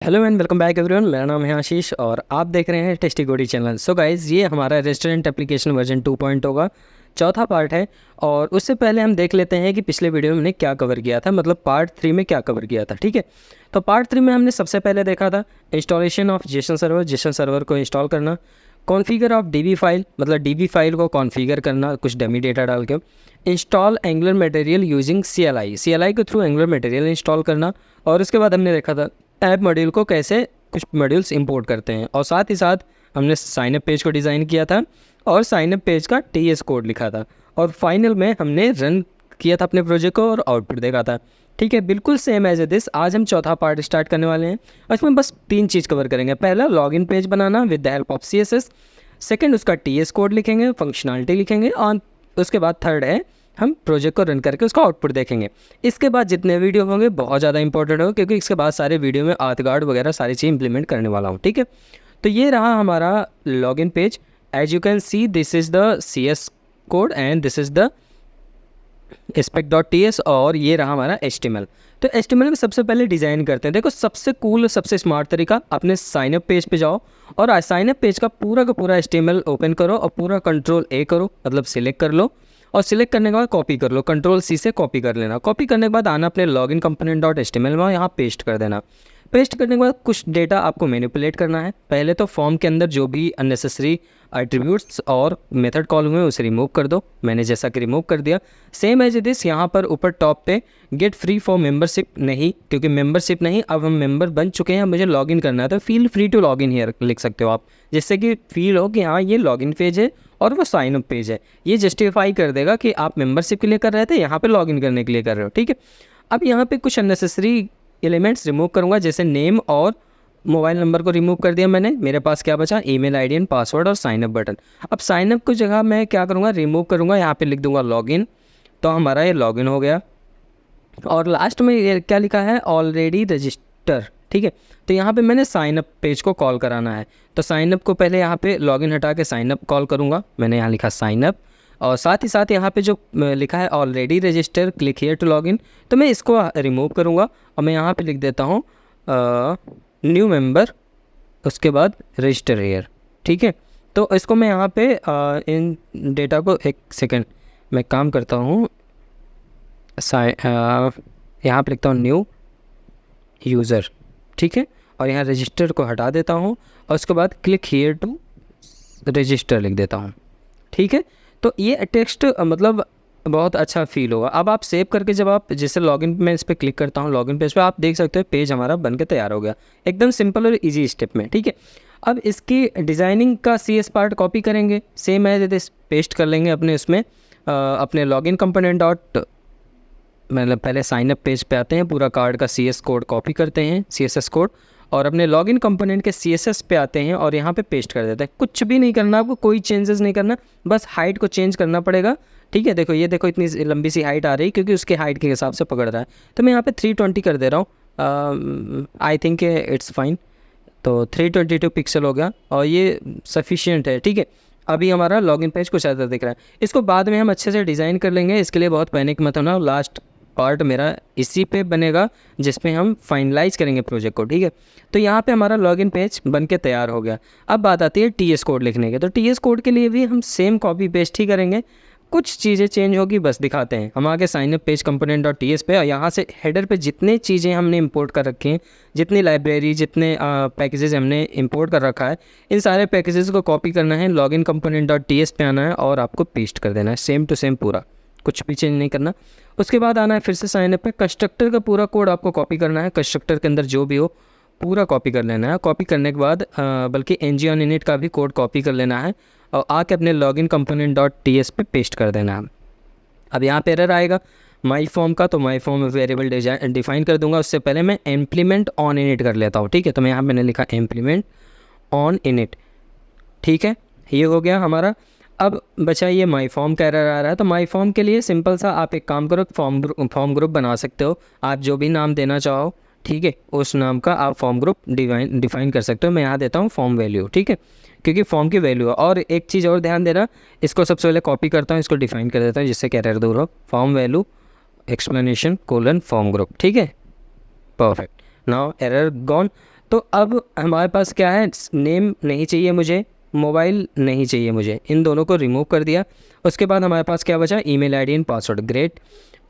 Hello and welcome back everyone. मेरा नाम है आशीष और आप देख रहे हैं टेस्टी गोडी चैनल। सो गाइज़, ये हमारा रेस्टोरेंट एप्लीकेशन वर्जन 2.0 का चौथा पार्ट है। और उससे पहले हम देख लेते हैं कि पिछले वीडियो में हमने क्या कवर किया था, मतलब पार्ट 3 में क्या कवर किया था। ठीक है, तो पार्ट 3 में हमने सबसे पहले देखा था इंस्टॉलेशन ऑफ जेसन सर्वर को इंस्टॉल करना, कॉन्फ़िगर ऑफ डीबी फाइल, मतलब डीबी फाइल को कॉन्फ़िगर करना कुछ डमी डेटा डाल के, install angular material using CLI के थ्रू एंगुलर मटेरियल इंस्टॉल करना। और उसके बाद हमने देखा था ऐप मॉड्यूल को कैसे कुछ मॉड्यूल्स इंपोर्ट करते हैं। और साथ ही साथ हमने साइनअप पेज को डिज़ाइन किया था और साइनअप पेज का TS कोड लिखा था। और फाइनल में हमने रन किया था अपने प्रोजेक्ट को और आउटपुट देखा था। ठीक है, बिल्कुल सेम एज ए दिस आज हम चौथा पार्ट स्टार्ट करने वाले हैं। और इसमें बस 3 चीज़ कवर करेंगे। पहला, login page banana with the help of CSS। Second, उसका TS कोड लिखेंगे, फंक्शनलिटी लिखेंगे। और उसके बाद थर्ड है, हम प्रोजेक्ट को रन करके उसका आउटपुट देखेंगे। इसके बाद जितने वीडियो होंगे बहुत ज़्यादा इंपॉर्टेंट होगा, क्योंकि इसके बाद सारे वीडियो में आर्टगार्ड वगैरह सारी चीज़ इंप्लीमेंट करने वाला हूँ। ठीक है, तो ये रहा हमारा login page. As you can see, this is the CS code and this is the spec.ts और ये रहा हमारा HTML। तो HTML में सबसे पहले डिज़ाइन करते हैं। देखो, सबसे कूल सबसे स्मार्ट तरीका, अपने साइनअप पेज पे जाओ और साइनअप पेज का पूरा HTML ओपन करो और पूरा Ctrl+A करो, मतलब सिलेक्ट कर लो। और सिलेक्ट करने के बाद कॉपी कर लो, Ctrl+C से कॉपी कर लेना। कॉपी करने के बाद आना अपने लॉगिन कंपोनेंट.html में, यहाँ पेस्ट कर देना। पेस्ट करने के बाद कुछ डेटा आपको मैनिपुलेट करना है। पहले तो फॉर्म के अंदर जो भी अननेसेसरी एट्रीब्यूट्स और मेथड कॉल हुए उसे रिमूव कर दो। मैंने जैसा कि रिमूव कर दिया। सेम एज दिस यहाँ पर ऊपर टॉप पे गेट फ्री फॉर मेंबरशिप नहीं, क्योंकि मेंबरशिप नहीं, अब हम मेंबर बन चुके हैं, मुझे लॉगिन करना है। तो feel free to login here लिख सकते हो आप, जिससे कि फील हो कि हाँ ये लॉगिन पेज है और वो साइन अप पेज है। ये जस्टिफाई कर देगा कि आप मेंबरशिप के लिए कर रहे थे, यहाँ पे लॉगिन करने के लिए कर रहे हो। ठीक है, अब यहाँ पे कुछ अननेसेसरी एलिमेंट्स रिमूव करूँगा, जैसे नेम और मोबाइल नंबर को रिमूव कर दिया मैंने। मेरे पास क्या बचा, ईमेल आईडी एंड पासवर्ड और साइनअप बटन। अब साइनअप की जगह मैं क्या करूँगा, रिमूव करूँगा, यहाँ पे लिख दूँगा लॉगिन। तो हमारा ये लॉगिन हो गया। और लास्ट में ये क्या लिखा है, ऑलरेडी रजिस्टर। ठीक है, तो यहाँ पे मैंने साइनअप पेज को कॉल कराना है। तो साइनअप को पहले यहाँ पे लॉगिन हटा के साइनअप कॉल करूँगा। मैंने यहाँ लिखा साइनअप, और साथ ही साथ यहाँ पे जो लिखा है already register click here to login, तो मैं इसको रिमूव करूँगा और मैं यहाँ पे लिख देता हूँ न्यू मेंबर, उसके बाद रजिस्टर हियर। ठीक है, तो इसको मैं यहाँ पे इन डेटा को, एक सेकेंड मैं काम करता हूँ, यहाँ पे लिखता हूँ न्यू यूज़र। ठीक है, और यहाँ रजिस्टर को हटा देता हूँ और उसके बाद क्लिक हियर टू रजिस्टर लिख देता हूँ। ठीक है, तो ये टेक्स्ट मतलब बहुत अच्छा फील होगा। अब आप सेव करके जब आप जैसे लॉगिन में इस पर क्लिक करता हूँ, लॉगिन पेज पे आप देख सकते हो पेज हमारा बन के तैयार हो गया, एकदम सिंपल और इजी स्टेप में। ठीक है, अब इसकी डिज़ाइनिंग का CS पार्ट कॉपी करेंगे, सेम एज इट पेस्ट कर लेंगे अपने उसमें अपने लॉगिन कंपोनेंट डॉट, मतलब पहले साइनअप पेज पे आते हैं, पूरा कार्ड का CS कोड कॉपी करते हैं, CSS कोड, और अपने लॉगिन कंपोनेंट के CSS पे आते हैं और यहाँ पे पेस्ट कर देते हैं। कुछ भी नहीं करना आपको, कोई चेंजेस नहीं करना, बस हाइट को चेंज करना पड़ेगा। ठीक है, देखो ये देखो इतनी लंबी सी हाइट आ रही है क्योंकि उसके हाइट के हिसाब से पकड़ रहा है। तो मैं यहाँ पे 320 कर दे रहा हूँ, आई थिंक इट्स फाइन। तो 322 पिक्सल हो गया और ये सफिशियंट है। ठीक है, अभी हमारा लॉगिन पेज कुछ ऐसा दिख रहा है। इसको बाद में हम अच्छे से डिज़ाइन कर लेंगे, इसके लिए बहुत पैनिक मत होना। लास्ट पार्ट मेरा इसी पे बनेगा जिसपे हम फाइनलाइज करेंगे प्रोजेक्ट को। ठीक है, तो यहाँ पे हमारा लॉगिन पेज बन के तैयार हो गया। अब बात आती है TS कोड लिखने के। तो TS कोड के लिए भी हम सेम कॉपी पेस्ट ही करेंगे, कुछ चीज़ें चेंज होगी बस दिखाते हैं। हम आगे साइनअप पेज कंपोनेंट.ts पे, और यहाँ से हेडर पे जितने चीज़ें हमने इंपोर्ट कर रखी हैं, जितनी लाइब्रेरी जितने पैकेजेस हमने इंपोर्ट कर रखा है, इन सारे पैकेजेस को कॉपी करना है, लॉगिन कंपोनेंट.ts पे आना है और आपको पेस्ट कर देना है, सेम टू सेम पूरा, कुछ भी चेंज नहीं करना। उसके बाद आना है फिर से साइनअप पे, कंस्ट्रक्टर का पूरा कोड आपको कॉपी करना है, कंस्ट्रक्टर के अंदर जो भी हो पूरा कॉपी कर लेना है। कॉपी करने के बाद बल्कि ng-on-init का भी कोड कॉपी कर लेना है और आके अपने लॉगिन कंपोनेंट.ts पे पेस्ट कर देना है। अब यहाँ पे एरर आएगा माई फॉर्म का, तो माई फॉर्म वेरिएबल डिफाइन कर दूंगा। उससे पहले मैं इम्प्लीमेंट ऑन इनिट कर लेता हूँ। ठीक है, तो मैं यहाँ मैंने लिखा इम्प्लीमेंट ऑन इनिट। ठीक है, ये हो गया हमारा। अब बचा ये माई फॉर्म का एरर आ रहा है। तो माई फॉर्म के लिए सिंपल सा आप एक काम करो, फॉर्म ग्रुप बना सकते हो, आप जो भी नाम देना चाहो। ठीक है, उस नाम का आप फॉर्म ग्रुप डिफाइन कर सकते हो। मैं यहाँ देता हूँ फॉर्म वैल्यू। ठीक है, क्योंकि फॉर्म की वैल्यू है। और एक चीज़ और ध्यान देना, इसको सबसे पहले कॉपी करता हूँ, इसको डिफाइन कर देता हूँ जिससे कि एरर दूर हो। Form value explanation colon form group. ठीक है, परफेक्ट, नाउ एरर गॉन। तो अब हमारे पास क्या है, नेम नहीं चाहिए मुझे, मोबाइल नहीं चाहिए मुझे, इन दोनों को रिमूव कर दिया। उसके बाद हमारे पास क्या बचा, email ID and password. Great.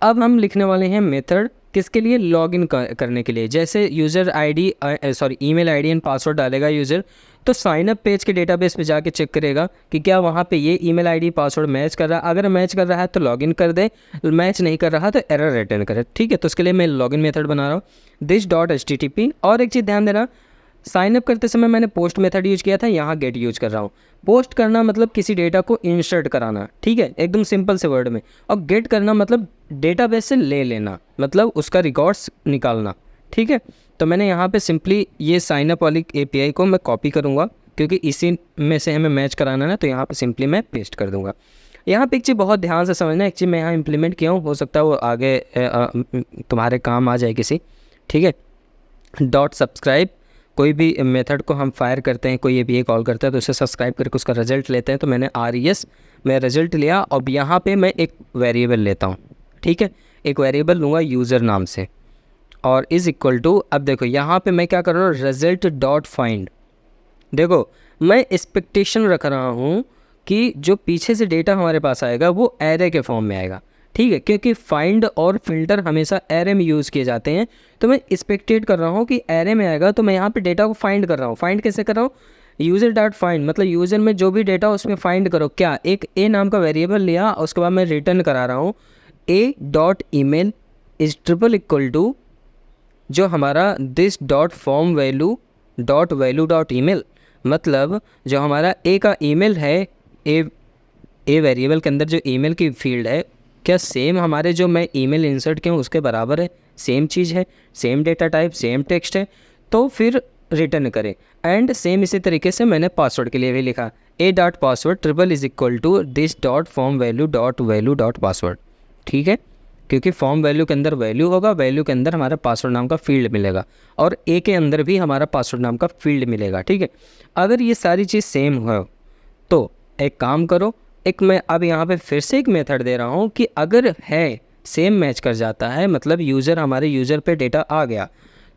अब हम लिखने वाले हैं मेथड किसके लिए, लॉगिन करने के लिए। जैसे user ID sorry email ID and password डालेगा यूज़र, तो साइन अप पेज के डेटाबेस पे जाके चेक करेगा कि क्या वहाँ पे ये ईमेल आईडी पासवर्ड मैच कर रहा है। अगर मैच कर रहा है तो लॉगिन कर दे, मैच नहीं कर रहा तो एरर रिटर्न करे। ठीक है, तो उसके लिए मैं लॉगिन मेथड बना रहा हूँ this.http। और एक चीज़ ध्यान देना, साइन अप करते समय मैंने पोस्ट मेथड यूज किया था, यहाँ गेट यूज कर रहा हूँ। पोस्ट करना मतलब किसी डेटा को इंसर्ट कराना, ठीक है, एकदम सिंपल से वर्ड में। और गेट करना मतलब डेटाबेस से ले लेना, मतलब उसका रिकॉर्ड्स निकालना। ठीक है, तो मैंने यहाँ पे सिंपली ये साइन अप वाली एपीआई को मैं कॉपी करूँगा, क्योंकि इसी में से हमें मैच कराना है, तो यहाँ पे सिंपली मैं पेस्ट कर दूँगा। यहाँ पे एक चीज़ बहुत ध्यान से समझना, एक चीज़ मैं यहाँ इंप्लीमेंट किया हूँ, हो सकता है वो आगे तुम्हारे काम आ जाए किसी। ठीक है, डॉट सब्सक्राइब, कोई भी मेथड को हम फायर करते हैं, कोई एपीआई कॉल करता है तो उसे सब्सक्राइब करके उसका रिजल्ट लेते हैं। तो मैंने RES मैं रिजल्ट लिया, और यहाँ पे मैं एक वेरिएबल लेता हूँ। ठीक है, एक वेरिएबल लूँगा यूज़र नाम से, और इज़ इक्वल टू, अब देखो यहाँ पे मैं क्या कर रहा हूँ, रिजल्ट डॉट फाइंड। देखो मैं एक्सपेक्टेशन रख रहा हूँ कि जो पीछे से डेटा हमारे पास आएगा वो एरे के फॉर्म में आएगा। ठीक है, क्योंकि फाइंड और फिल्टर हमेशा एरे में यूज़ किए जाते हैं, तो मैं एक्सपेक्टेड कर रहा हूँ कि एरे में आएगा। तो मैं यहाँ पे डेटा को फाइंड कर रहा हूँ। फाइंड कैसे कर रहा हूँ, यूज़र डॉट फाइंड, मतलब यूज़र में जो भी डेटा उसमें फाइंड करो। क्या, एक ए नाम का वेरिएबल लिया, और उसके बाद मैं रिटर्न करा रहा हूँ a dot email is triple equal to जो हमारा this dot form value dot value dot email, मतलब जो हमारा ए का ईमेल है, ए वेरिएबल के अंदर जो ईमेल की फील्ड है, क्या सेम हमारे जो मैं ईमेल इंसर्ट किया हूँ उसके बराबर है, सेम चीज़ है, same data type, same text है, तो फिर रिटर्न करें। एंड सेम इसी तरीके से मैंने पासवर्ड के लिए भी लिखा, a dot password triple is equal to this dot form value dot password. ठीक है, क्योंकि फॉर्म वैल्यू के अंदर वैल्यू होगा, वैल्यू के अंदर हमारा पासवर्ड नाम का फील्ड मिलेगा, और ए के अंदर भी हमारा पासवर्ड नाम का फील्ड मिलेगा। ठीक है, अगर ये सारी चीज़ सेम हो तो एक काम करो, एक मैं अब यहाँ पे फिर से एक मेथड दे रहा हूँ कि अगर है सेम मैच कर जाता है, मतलब यूज़र हमारे यूज़र पे डेटा आ गया,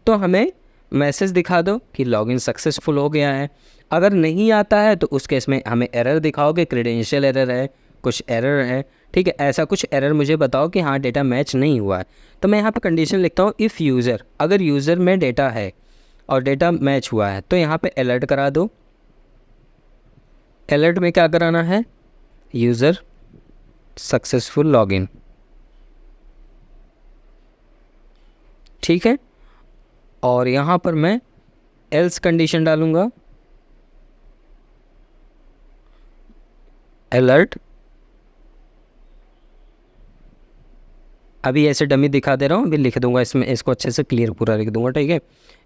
तो हमें मैसेज दिखा दो कि लॉगिन सक्सेसफुल हो गया है। अगर नहीं आता है तो उस केस में हमें एरर दिखाओ कि क्रेडेंशियल एरर है, कुछ एरर है। ठीक है, ऐसा कुछ एरर मुझे बताओ कि हाँ डेटा मैच नहीं हुआ है। तो मैं यहाँ पे कंडीशन लिखता हूँ, इफ़ यूज़र, अगर यूज़र में डेटा है और डेटा मैच हुआ है तो यहाँ पे अलर्ट करा दो। अलर्ट में क्या कराना है, यूज़र सक्सेसफुल लॉगिन। ठीक है, और यहाँ पर मैं एल्स कंडीशन डालूँगा, अलर्ट, अभी ऐसे डमी दिखा दे रहा हूँ, अभी लिख दूंगा इसमें, इसको अच्छे से क्लियर पूरा लिख दूंगा। ठीक है,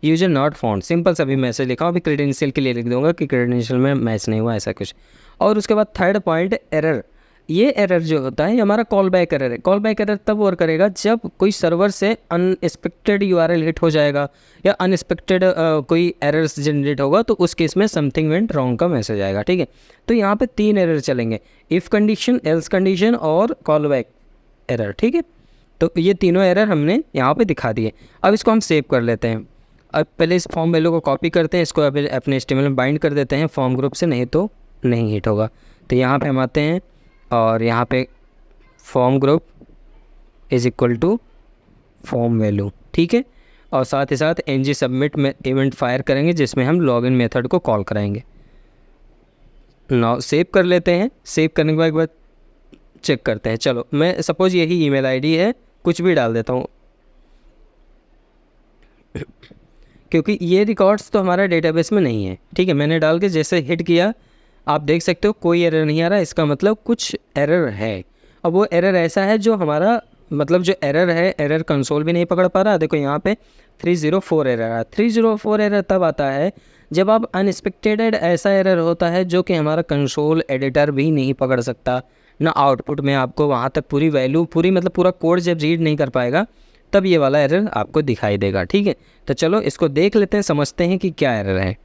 यूजर नॉट फाउंड, सिंपल सा भी मैसेज लिखा हूँ, अभी क्रेडेंशियल के लिए लिख दूंगा कि क्रेडेंशियल में मैच नहीं हुआ, ऐसा कुछ। और उसके बाद थर्ड पॉइंट, एरर। ये एरर जो होता है हमारा कॉल बैक एरर है। कॉल बैक एरर तब और करेगा जब कोई सर्वर से अनएक्सपेक्टेड URL हिट हो जाएगा, या अनएक्सपेक्टेड कोई एरर्स जनरेट होगा, तो उस केस में समथिंग वेंट रॉन्ग का मैसेज आएगा। ठीक है, तो यहाँ पे 3 एरर चलेंगे, इफ़ कंडीशन, एल्स कंडीशन और कॉल बैक एरर। ठीक है, तो ये तीनों एरर हमने यहाँ पे दिखा दिए। अब इसको हम सेव कर लेते हैं। अब पहले इस फॉर्म वैल्यू को कॉपी करते हैं, इसको अभी अपने HTML में बाइंड कर देते हैं फॉर्म ग्रुप से, नहीं तो नहीं हिट होगा। तो यहाँ पे हम आते हैं और यहाँ पे form group is equal to form value. ठीक है, और साथ ही साथ ng सबमिट में इवेंट फायर करेंगे जिसमें हम लॉगिन मेथड को कॉल कराएंगे। नाउ सेव कर लेते हैं। सेव करने के बाद एक बार चेक करते हैं। चलो मैं सपोज यही ईमेल आईडी है, कुछ भी डाल देता हूँ क्योंकि ये रिकॉर्ड्स तो हमारा डेटाबेस में नहीं है। ठीक है, मैंने डाल के जैसे हिट किया आप देख सकते हो कोई एरर नहीं आ रहा, इसका मतलब कुछ एरर है। अब वो एरर ऐसा है जो हमारा मतलब जो एरर है, एरर कंसोल भी नहीं पकड़ पा रहा। देखो यहाँ पे 304 एरर है। 304 एरर तब आता है जब आप अनएक्सपेक्टेड ऐसा एरर होता है जो कि हमारा कंसोल एडिटर भी नहीं पकड़ सकता, ना आउटपुट में आपको वहाँ तक पूरी वैल्यू, पूरी मतलब पूरा कोड जब रीड नहीं कर पाएगा तब ये वाला एरर आपको दिखाई देगा। ठीक है, तो चलो इसको देख लेते हैं, समझते हैं कि क्या एरर है।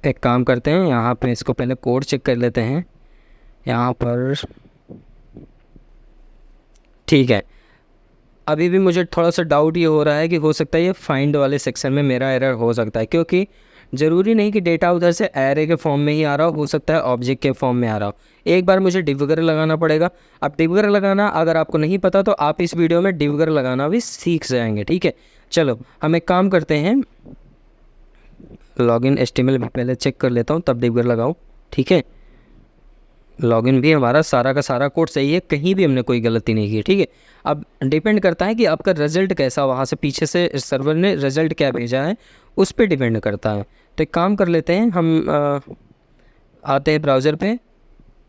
एक काम करते हैं, यहाँ पे इसको पहले कोड चेक कर लेते हैं। यहाँ पर ठीक है। अभी भी मुझे थोड़ा सा डाउट ये हो रहा है कि हो सकता है ये फाइंड वाले सेक्शन में मेरा एरर हो सकता है, क्योंकि ज़रूरी नहीं कि डेटा उधर से एरे के फॉर्म में ही आ रहा हो सकता है ऑब्जेक्ट के फॉर्म में आ रहा हो। एक बार मुझे डिबगर लगाना पड़ेगा। अब डिबगर लगाना अगर आपको नहीं पता तो आप इस वीडियो में डिबगर लगाना भी सीख जाएंगे, ठीक है। चलो हम एक काम करते हैं, लॉगिन HTML भी पहले चेक कर लेता हूँ तब डिबगर लगाऊँ, ठीक है। लॉगिन भी हमारा सारा का सारा कोड सही है, कहीं भी हमने कोई गलती नहीं की, ठीक है। अब डिपेंड करता है कि आपका रिज़ल्ट कैसा, वहाँ से पीछे से सर्वर ने रिज़ल्ट क्या भेजा है उस पर डिपेंड करता है। तो एक काम कर लेते हैं हम, आते हैं ब्राउज़र पे,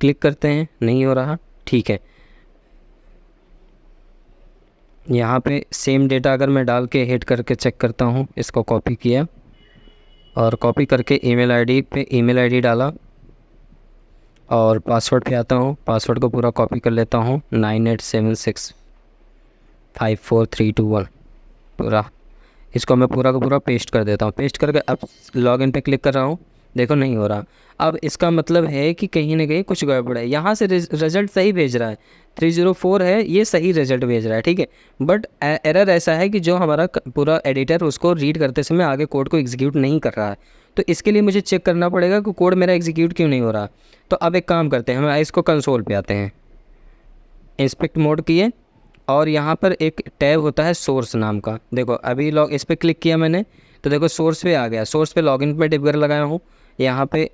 क्लिक करते हैं, नहीं हो रहा, ठीक है। यहाँ पे सेम डेटा अगर मैं डाल के हिट करके चेक करता हूँ, इसको कॉपी किया और कॉपी करके ईमेल आईडी पे ईमेल आईडी डाला और पासवर्ड पे आता हूँ, पासवर्ड को पूरा कॉपी कर लेता हूँ 98765432 पूरा, इसको मैं पूरा का पूरा पेस्ट कर देता हूँ। पेस्ट करके अब लॉगिन पे क्लिक कर रहा हूँ, देखो नहीं हो रहा। अब इसका मतलब है कि कहीं ना कहीं कुछ गड़बड़ है। यहाँ से रिज़ल्ट सही भेज रहा है, 304 है, ये सही रिज़ल्ट भेज रहा है, ठीक है। बट एरर ऐसा है कि जो हमारा पूरा एडिटर उसको रीड करते समय आगे कोड को एग्जीक्यूट नहीं कर रहा है। तो इसके लिए मुझे चेक करना पड़ेगा कि कोड मेरा एग्जीक्यूट क्यों नहीं हो रहा। तो अब एक काम करते हैं, हम इसको कंसोल पे आते हैं, इंस्पेक्ट मोड किए और यहाँ पर एक टैब होता है सोर्स नाम का। देखो अभी इस पर क्लिक किया मैंने तो देखो सोर्स पे आ गया। सोर्स पे लॉगिन पे डिबगर लगाया हूँ, यहाँ पे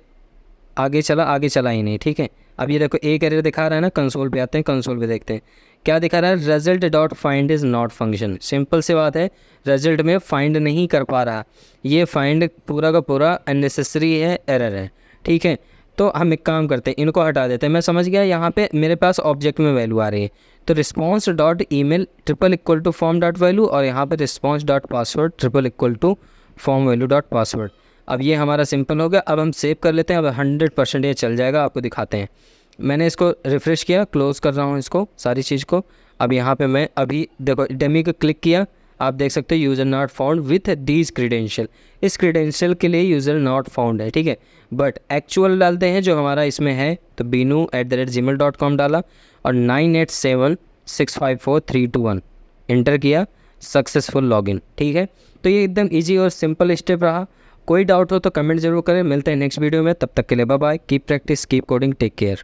आगे चला ही नहीं, ठीक है। अब ये देखो एक एरर दिखा रहा है ना। कंसोल पे आते हैं, कंसोल पे देखते हैं क्या दिखा रहा है, result dot find is not function. Simple सी बात है, रिजल्ट में फाइंड नहीं कर पा रहा, ये फाइंड पूरा का पूरा अननेसेसरी है, एरर है, ठीक है। तो हम एक काम करते हैं, इनको हटा देते हैं। मैं समझ गया, यहाँ पे मेरे पास ऑब्जेक्ट में वैल्यू आ रही है, तो response dot email triple equal to form dot value और यहाँ पे response dot password triple equal to form value dot password. अब ये हमारा सिंपल हो गया। अब हम सेव कर लेते हैं, अब 100% ये चल जाएगा, आपको दिखाते हैं। मैंने इसको रिफ़्रेश किया, क्लोज़ कर रहा हूँ इसको सारी चीज़ को। अब यहाँ पे मैं अभी देखो डेमी को क्लिक किया, आप देख सकते हो user not found with these credential. इस क्रीडेंशियल के लिए यूज़र नॉट फाउंड है, ठीक है। बट एक्चुअल डालते हैं जो हमारा इसमें है, तो binu@gmail.com डाला और 98765432 इंटर किया, सक्सेसफुल लॉगिन, ठीक है। तो ये एकदम ईजी और सिंपल स्टेप रहा। कोई डाउट हो तो कमेंट ज़रूर करें। मिलते हैं नेक्स्ट वीडियो में, तब तक के लिए bye bye. Keep practice, keep coding, take care.